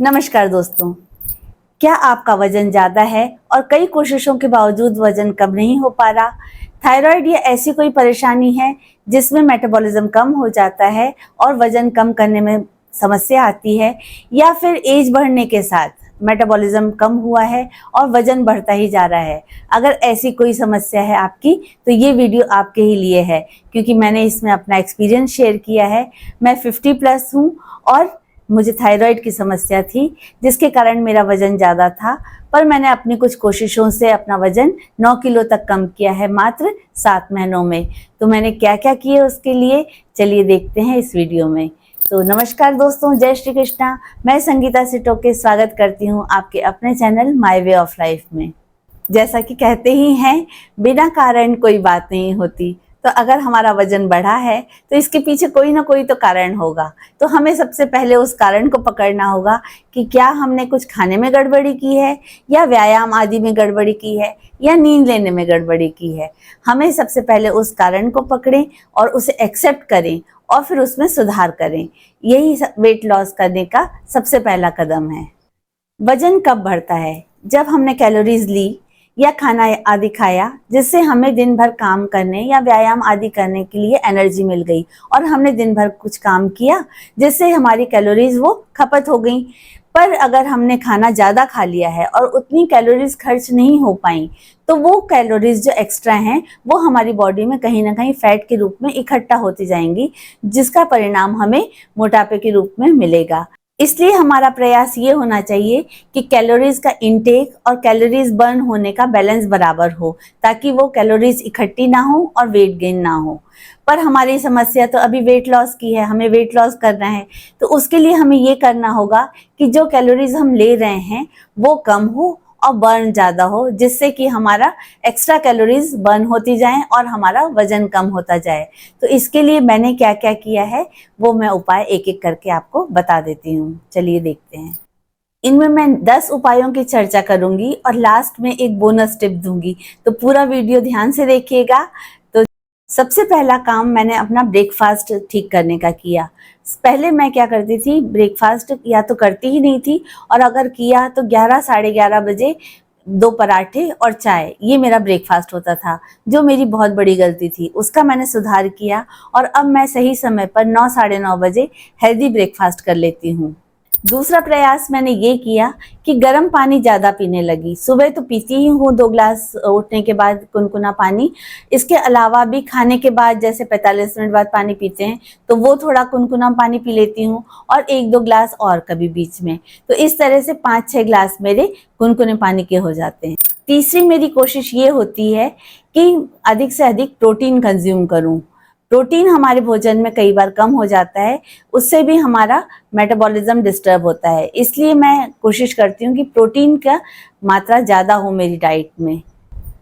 नमस्कार दोस्तों, क्या आपका वजन ज़्यादा है और कई कोशिशों के बावजूद वजन कम नहीं हो पा रहा? थायराइड या ऐसी कोई परेशानी है जिसमें मेटाबॉलिज्म कम हो जाता है और वजन कम करने में समस्या आती है, या फिर एज बढ़ने के साथ मेटाबॉलिज्म कम हुआ है और वजन बढ़ता ही जा रहा है? अगर ऐसी कोई समस्या है आपकी तो ये वीडियो आपके ही लिए है, क्योंकि मैंने इसमें अपना एक्सपीरियंस शेयर किया है। मैं 50+ हूँ और मुझे थायराइड की समस्या थी, जिसके कारण मेरा वजन ज़्यादा था, पर मैंने अपनी कुछ कोशिशों से अपना वजन 9 किलो तक कम किया है मात्र 7 महीनों में। तो मैंने क्या क्या किया उसके लिए, चलिए देखते हैं इस वीडियो में। तो नमस्कार दोस्तों, जय श्री कृष्णा। मैं संगीता सिटोके स्वागत करती हूँ आपके अपने channel my way of life में। जैसा कि कहते ही हैं, बिना कारण कोई बात नहीं होती। तो अगर हमारा वजन बढ़ा है तो इसके पीछे कोई ना कोई तो कारण होगा। तो हमें सबसे पहले उस कारण को पकड़ना होगा कि क्या हमने कुछ खाने में गड़बड़ी की है, या व्यायाम आदि में गड़बड़ी की है, या नींद लेने में गड़बड़ी की है। हमें सबसे पहले उस कारण को पकड़ें और उसे एक्सेप्ट करें और फिर उसमें सुधार करें। यही वेट लॉस करने का सबसे पहला कदम है। वजन कब बढ़ता है? जब हमने कैलोरीज ली या खाना आदि खाया, जिससे हमें दिन भर काम करने या व्यायाम आदि करने के लिए एनर्जी मिल गई, और हमने दिन भर कुछ काम किया जिससे हमारी कैलोरीज वो खपत हो गई। पर अगर हमने खाना ज़्यादा खा लिया है और उतनी कैलोरीज खर्च नहीं हो पाई, तो वो कैलोरीज जो एक्स्ट्रा हैं वो हमारी बॉडी में कहीं ना कहीं फैट के रूप में इकट्ठा होती जाएंगी, जिसका परिणाम हमें मोटापे के रूप में मिलेगा। इसलिए हमारा प्रयास ये होना चाहिए कि कैलोरीज का इंटेक और कैलोरीज बर्न होने का बैलेंस बराबर हो, ताकि वो कैलोरीज इकट्ठी ना हो और वेट गेन ना हो। पर हमारी समस्या तो अभी वेट लॉस की है, हमें वेट लॉस करना है। तो उसके लिए हमें ये करना होगा कि जो कैलोरीज हम ले रहे हैं वो कम हो और बर्न ज़्यादा हो, जिससे कि हमारा एक्स्ट्रा कैलोरीज बर्न होती जाएं और हमारा वजन कम होता जाए। तो इसके लिए मैंने क्या क्या किया है वो मैं उपाय एक एक करके आपको बता देती हूँ। चलिए देखते हैं। इनमें मैं 10 उपायों की चर्चा करूंगी और लास्ट में एक बोनस टिप दूंगी, तो पूरा वीडियो ध्यान से देखिएगा। तो सबसे पहला काम मैंने अपना ब्रेकफास्ट ठीक करने का किया। पहले मैं क्या करती थी, ब्रेकफास्ट या तो करती ही नहीं थी, और अगर किया तो 11 साढ़े 11 बजे 2 पराठे और चाय, ये मेरा ब्रेकफास्ट होता था, जो मेरी बहुत बड़ी गलती थी। उसका मैंने सुधार किया और अब मैं सही समय पर 9 साढ़े 9 बजे हेल्दी ब्रेकफास्ट कर लेती हूँ। दूसरा प्रयास मैंने ये किया कि गर्म पानी ज़्यादा पीने लगी। सुबह तो पीती ही हूँ 2 ग्लास उठने के बाद कुनकुना पानी। इसके अलावा भी खाने के बाद जैसे 45 मिनट बाद पानी पीते हैं, तो वो थोड़ा कुनकुना पानी पी लेती हूँ, और 1-2 ग्लास और कभी बीच में। तो इस तरह से 5-6 ग्लास मेरे कुनकुने पानी के हो जाते हैं। तीसरी मेरी कोशिश ये होती है कि अधिक से अधिक प्रोटीन कंज्यूम करूँ। प्रोटीन हमारे भोजन में कई बार कम हो जाता है, उससे भी हमारा मेटाबॉलिज्म डिस्टर्ब होता है। इसलिए मैं कोशिश करती हूँ कि प्रोटीन का मात्रा ज़्यादा हो मेरी डाइट में।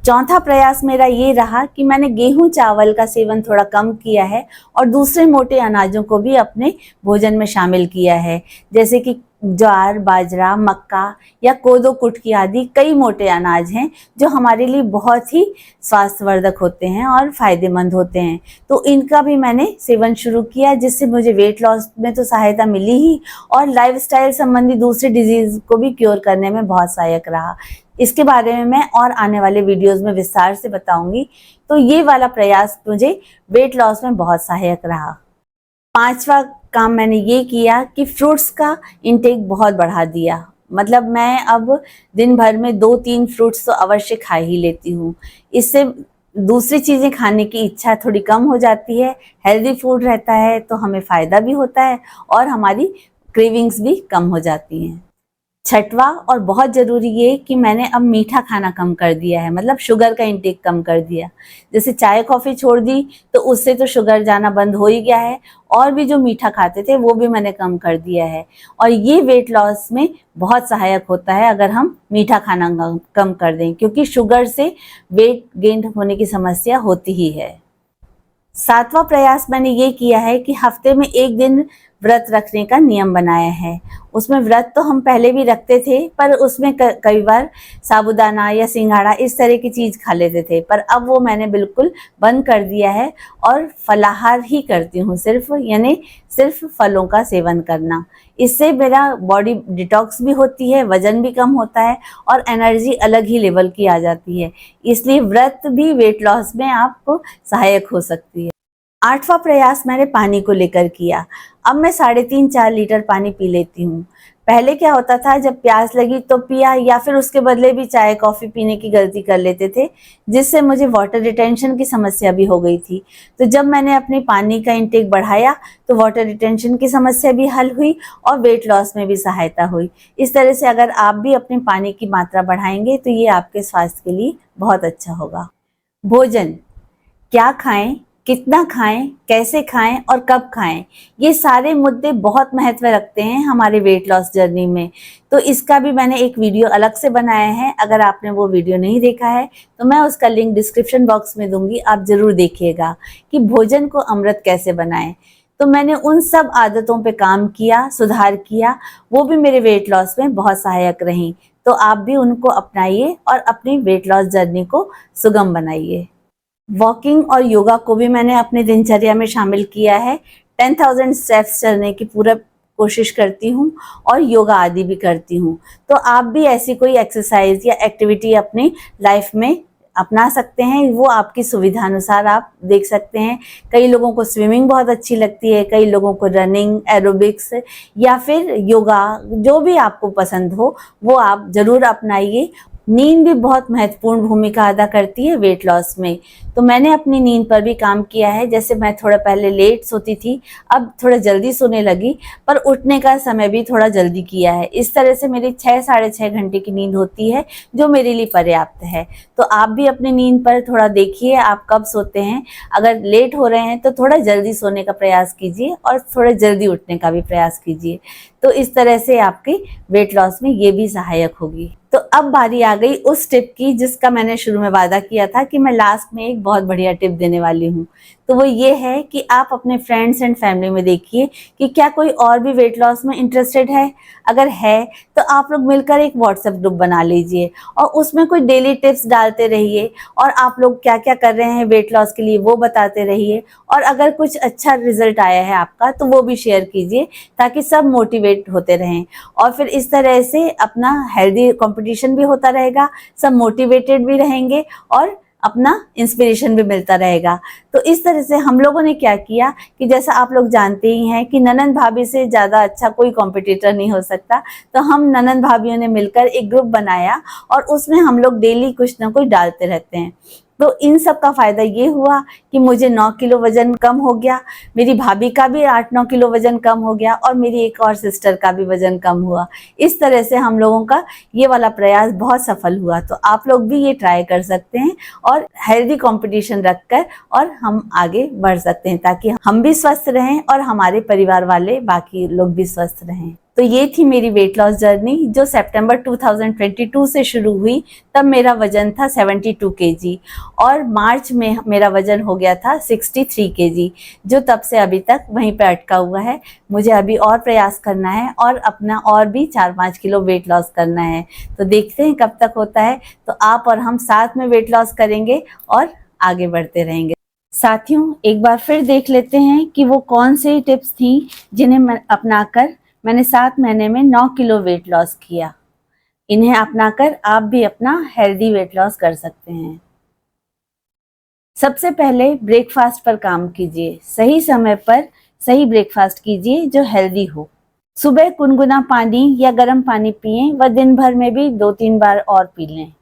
चौथा प्रयास मेरा ये रहा कि मैंने गेहूं चावल का सेवन थोड़ा कम किया है और दूसरे मोटे अनाजों को भी अपने भोजन में शामिल किया है, जैसे कि ज्वार, बाजरा, मक्का या कोदो, कुटकी आदि कई मोटे अनाज हैं जो हमारे लिए बहुत ही स्वास्थ्यवर्धक होते हैं और फायदेमंद होते हैं। तो इनका भी मैंने सेवन शुरू किया, जिससे मुझे वेट लॉस में तो सहायता मिली ही, और लाइफस्टाइल संबंधी दूसरे डिजीज को भी क्योर करने में बहुत सहायक रहा। इसके बारे में मैं और आने वाले वीडियोस में विस्तार से बताऊंगी। तो ये वाला प्रयास मुझे वेट लॉस में बहुत सहायक रहा। पांचवा काम मैंने ये किया कि फ्रूट्स का इंटेक बहुत बढ़ा दिया। मतलब मैं अब दिन भर में 2-3 फ्रूट्स तो अवश्य खा ही लेती हूँ। इससे दूसरी चीज़ें खाने की इच्छा थोड़ी कम हो जाती है, हेल्दी फूड रहता है तो हमें फ़ायदा भी होता है और हमारी क्रेविंग्स भी कम हो जाती हैं। छठवा और बहुत ज़रूरी ये कि मैंने अब मीठा खाना कम कर दिया है, मतलब शुगर का इंटेक कम कर दिया। जैसे चाय कॉफ़ी छोड़ दी तो उससे तो शुगर जाना बंद हो ही गया है, और भी जो मीठा खाते थे वो भी मैंने कम कर दिया है। और ये वेट लॉस में बहुत सहायक होता है अगर हम मीठा खाना कम कर दें, क्योंकि शुगर से वेट गेन होने की समस्या होती ही है। सातवां प्रयास मैंने ये किया है कि हफ्ते में 1 दिन व्रत रखने का नियम बनाया है। उसमें व्रत तो हम पहले भी रखते थे, पर उसमें कई बार साबूदाना या सिंघाड़ा इस तरह की चीज़ खा लेते थे, पर अब वो मैंने बिल्कुल बंद कर दिया है और फलाहार ही करती हूँ सिर्फ, यानी सिर्फ फलों का सेवन करना। इससे मेरा बॉडी डिटॉक्स भी होती है, वजन भी कम होता है और एनर्जी अलग ही लेवल की आ जाती है। इसलिए व्रत भी वेट लॉस में आपको सहायक हो सकती है। 8वां प्रयास मैंने पानी को लेकर किया। अब मैं 3.5-4 लीटर पानी पी लेती हूँ। पहले क्या होता था, जब प्यास लगी तो पिया, या फिर उसके बदले भी चाय कॉफ़ी पीने की गलती कर लेते थे, जिससे मुझे वाटर रिटेंशन की समस्या भी हो गई थी। तो जब मैंने अपने पानी का इंटेक बढ़ाया तो वाटर रिटेंशन की समस्या भी हल हुई और वेट लॉस में भी सहायता हुई। इस तरह से अगर आप भी अपने पानी की मात्रा बढ़ाएंगे तो ये आपके स्वास्थ्य के लिए बहुत अच्छा होगा। भोजन, क्या खाएं, कितना खाएं, कैसे खाएं और कब खाएं, ये सारे मुद्दे बहुत महत्व रखते हैं हमारे वेट लॉस जर्नी में। तो इसका भी मैंने एक वीडियो अलग से बनाया है। अगर आपने वो वीडियो नहीं देखा है तो मैं उसका लिंक डिस्क्रिप्शन बॉक्स में दूंगी, आप ज़रूर देखिएगा कि भोजन को अमृत कैसे बनाएं। तो मैंने उन सब आदतों पे काम किया, सुधार किया, वो भी मेरे वेट लॉस में बहुत सहायक रहीं। तो आप भी उनको अपनाइए और अपनी वेट लॉस जर्नी को सुगम बनाइए। वॉकिंग और योगा को भी मैंने अपनी दिनचर्या में शामिल किया है। 10,000 स्टेप्स चलने की पूरा कोशिश करती हूँ और योगा आदि भी करती हूँ। तो आप भी ऐसी कोई एक्सरसाइज या एक्टिविटी अपनी लाइफ में अपना सकते हैं, वो आपकी सुविधा अनुसार आप देख सकते हैं। कई लोगों को स्विमिंग बहुत अच्छी लगती है, कई लोगों को रनिंग, एरोबिक्स या फिर योगा, जो भी आपको पसंद हो वो आप ज़रूर अपनाइए। नींद भी बहुत महत्वपूर्ण भूमिका अदा करती है वेट लॉस में। तो मैंने अपनी नींद पर भी काम किया है। जैसे मैं थोड़ा पहले लेट सोती थी, अब थोड़ा जल्दी सोने लगी, पर उठने का समय भी थोड़ा जल्दी किया है। इस तरह से मेरी 6-6.5 घंटे की नींद होती है, जो मेरे लिए पर्याप्त है। तो आप भी अपनी नींद पर थोड़ा देखिए, आप कब सोते हैं। अगर लेट हो रहे हैं तो थोड़ा जल्दी सोने का प्रयास कीजिए और थोड़ा जल्दी उठने का भी प्रयास कीजिए। तो इस तरह से आपकी वेट लॉस में ये भी सहायक होगी। तो अब बारी आ गई उस टिप की जिसका मैंने शुरू में वादा किया था कि मैं लास्ट में एक बहुत बढ़िया टिप देने वाली हूँ। तो वो ये है कि आप अपने फ्रेंड्स एंड फैमिली में देखिए कि क्या कोई और भी वेट लॉस में इंटरेस्टेड है। अगर है तो आप लोग मिलकर एक व्हाट्सएप ग्रुप बना लीजिए और उसमें कोई डेली टिप्स डालते रहिए और आप लोग क्या क्या कर रहे हैं वेट लॉस के लिए वो बताते रहिए। और अगर कुछ अच्छा रिजल्ट आया है आपका तो वो भी शेयर कीजिए, ताकि सब मोटिवेट होते रहें। और फिर इस तरह से अपना हेल्दी कंपटीशन भी होता रहेगा, सब मोटिवेटेड भी रहेंगे और अपना इंस्पिरेशन भी मिलता रहेगा। तो इस तरह से हम लोगों ने क्या किया कि जैसा आप लोग जानते ही हैं कि ननंद भाभी से ज़्यादा अच्छा कोई कॉम्पिटिटर नहीं हो सकता। तो हम ननंद भाभीयों ने मिलकर एक ग्रुप बनाया और उसमें हम लोग डेली कुछ ना कुछ डालते रहते हैं। तो इन सब का फ़ायदा ये हुआ कि मुझे 9 किलो वज़न कम हो गया, मेरी भाभी का भी 8-9 किलो वज़न कम हो गया और मेरी एक और सिस्टर का भी वज़न कम हुआ। इस तरह से हम लोगों का ये वाला प्रयास बहुत सफल हुआ। तो आप लोग भी ये ट्राई कर सकते हैं और हेल्दी कंपटीशन रखकर और हम आगे बढ़ सकते हैं, ताकि हम भी स्वस्थ रहें और हमारे परिवार वाले बाकी लोग भी स्वस्थ रहें। तो ये थी मेरी वेट लॉस जर्नी जो सितंबर 2022 से शुरू हुई। तब मेरा वजन था 72 kg और मार्च में मेरा वजन हो गया था 63 kg, जो तब से अभी तक वहीं पे अटका हुआ है। मुझे अभी और प्रयास करना है और अपना और भी 4-5 किलो वेट लॉस करना है। तो देखते हैं कब तक होता है। तो आप और हम साथ में वेट लॉस करेंगे और आगे बढ़ते रहेंगे। साथियों, एक बार फिर देख लेते हैं कि वो कौन सी टिप्स थी जिन्हें मैं अपनाकर मैंने 7 महीने में 9 किलो वेट लॉस किया। इन्हें अपनाकर आप भी अपना हेल्दी वेट लॉस कर सकते हैं। सबसे पहले ब्रेकफास्ट पर काम कीजिए। सही समय पर सही ब्रेकफास्ट कीजिए जो हेल्दी हो। सुबह गुनगुना पानी या गर्म पानी पिएं व दिन भर में भी 2-3 बार और पी लें।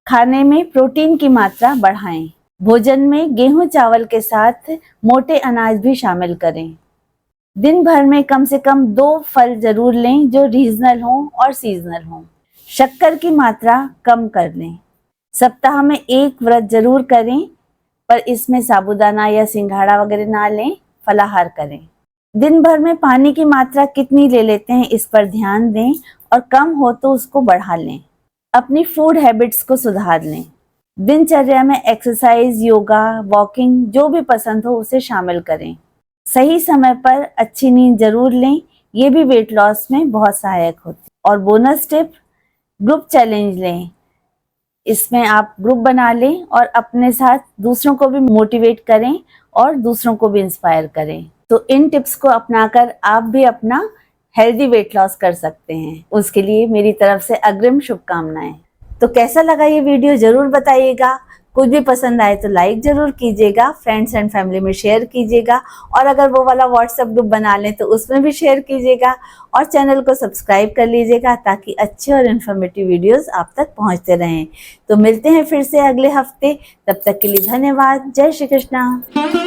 खाने में प्रोटीन की मात्रा बढ़ाएं। भोजन में गेहूं चावल के साथ मोटे अनाज भी शामिल करें। दिन भर में कम से कम 2 फल जरूर लें जो रीजनल हों और सीजनल हों। शक्कर की मात्रा कम कर लें। सप्ताह में एक व्रत जरूर करें, पर इसमें साबूदाना या सिंघाड़ा वगैरह ना लें, फलाहार करें। दिन भर में पानी की मात्रा कितनी ले लेते हैं इस पर ध्यान दें और कम हो तो उसको बढ़ा लें। अपनी फूड हैबिट्स को सुधार लें। दिनचर्या में एक्सरसाइज, योगा, वॉकिंग जो भी पसंद हो उसे शामिल करें। सही समय पर अच्छी नींद जरूर लें, ये भी वेट लॉस में बहुत सहायक होती है। और बोनस टिप, ग्रुप चैलेंज लें। इसमें आप ग्रुप बना लें और अपने साथ दूसरों को भी मोटिवेट करें और दूसरों को भी इंस्पायर करें। तो इन टिप्स को अपनाकर आप भी अपना हेल्दी वेट लॉस कर सकते हैं। उसके लिए मेरी तरफ से अग्रिम शुभकामनाएं। तो कैसा लगा ये वीडियो जरूर बताइएगा। कुछ भी पसंद आए तो लाइक जरूर कीजिएगा, फ्रेंड्स एंड फैमिली में शेयर कीजिएगा, और अगर वो वाला व्हाट्सएप ग्रुप बना लें तो उसमें भी शेयर कीजिएगा, और चैनल को सब्सक्राइब कर लीजिएगा ताकि अच्छे और इन्फॉर्मेटिव वीडियोस आप तक पहुंचते रहें। तो मिलते हैं फिर से अगले हफ्ते, तब तक के लिए धन्यवाद। जय श्री कृष्णा।